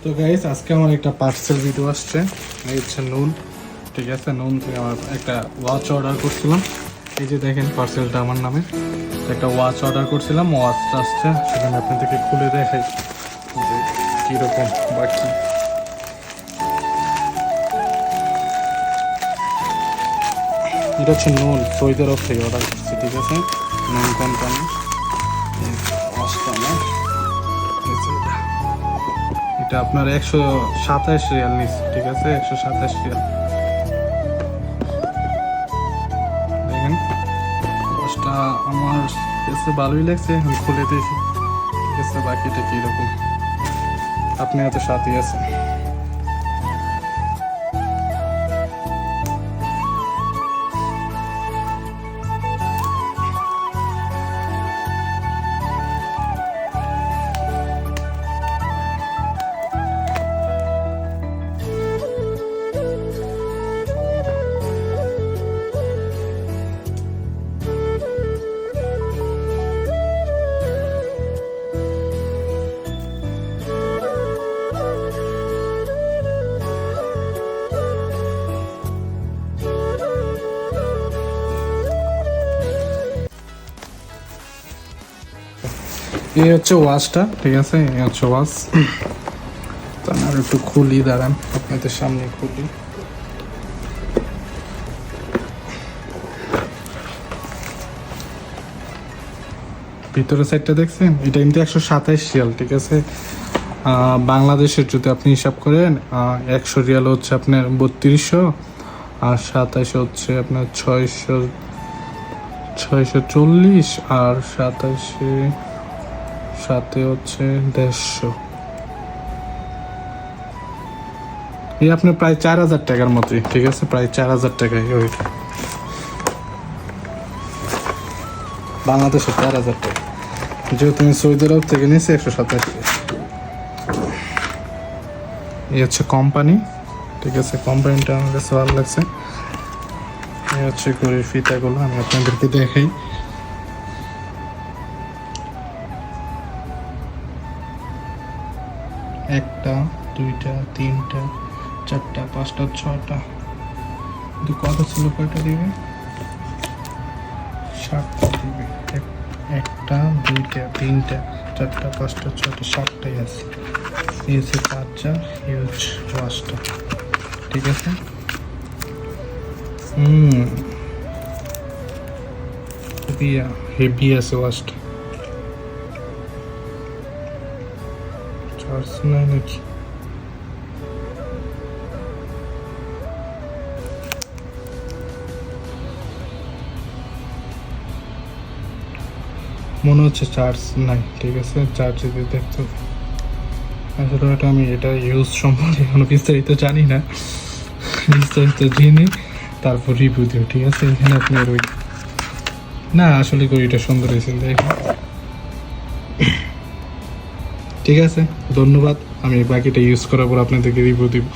তো গাইস আজকে আমার একটা পার্সেল ভিডিও আসছে। এই হচ্ছে নুন, ঠিক আছে। নুন থেকে আমার একটা ওয়াচ অর্ডার করছিলাম। এই যে দেখেন পার্সেলটা আমার নামে। একটা ওয়াচ অর্ডার করছিলাম, ওয়াচটা আসছে। সেখানে আপনাদেরকে খুলে দেখাই যে কীরকম বা কি। এটা হচ্ছে নুন, সৌদি আরব থেকে অর্ডার করছি, ঠিক আছে। নুন কোম্পানি ওয়াচটা আমার। এটা আপনার 127 রিয়াল নিচ্ছে, ঠিক আছে। 127 রিয়াল। দেখেন ওয়াচটা আমার কাছে ভালোই লাগছে। এখন খুলে দেখি, ঠিক আছে, বাকিটা কীরকম। আপনি হয়তো সাথে আছেন। এই হচ্ছে ওয়াচটা, ঠিক আছে। এই হচ্ছে ওয়াচ। আর একটু খুলি, দাঁড়ান আপনাদের সামনে খুলি। ভিতরের সাইডটা দেখছেন? এটা কিন্তু 127 রিয়াল, ঠিক আছে। বাংলাদেশের যদি আপনি হিসাব করেন, 100 রিয়াল হচ্ছে আপনার 3200, আর 27 হচ্ছে আপনার 640, আর 27 সাথে হচ্ছে 150। এই আপনার প্রায় 4000 টাকার মতোই, ঠিক আছে। প্রায় 4000 টাকায় ওইটা বাংলাদেশে 4000 টাকা। যেহেতু তুমি সৌদি আরব থেকে নিয়েছি 127। এই হচ্ছে কোম্পানি, ঠিক আছে। কোম্পানিটা আমার কাছে ভালো লাগছে। এই হচ্ছে ঘড়ির ফিতাগুলো, আমি আপনাদেরকে দেখাই। একটা, দুইটা, তিনটা, চারটা, পাঁচটা, ছয়টা। কত ছিল? কয়টা দিবে? 7টা দিবে। একটা, দুইটা, তিনটা, চারটা, পাঁচটা, ছয়টা, 7টাই আছে। এই হচ্ছে চার্জার, এই হচ্ছে ওয়াচটা, ঠিক আছে। হেভি আছে ওয়াচটা। চার্জ নাই নাকি? মনে হচ্ছে চার্জ নাই, ঠিক আছে। চার্জ দিয়ে দেখতে হবে। আসলে এটা ইউজ সম্বন্ধে এখনো বিস্তারিত জানি না। বিস্তারিত জেনে তারপর রিভিউ দিও, ঠিক আছে। এখানে আপনার ওই না, আসলে ঘড়িটা সুন্দর হয়েছে, দেখেন। ঠিক আছে, ধন্যবাদ। আমি বাকিটা ইউজ করার পর আপনাদেরকে রিভিউ দিব।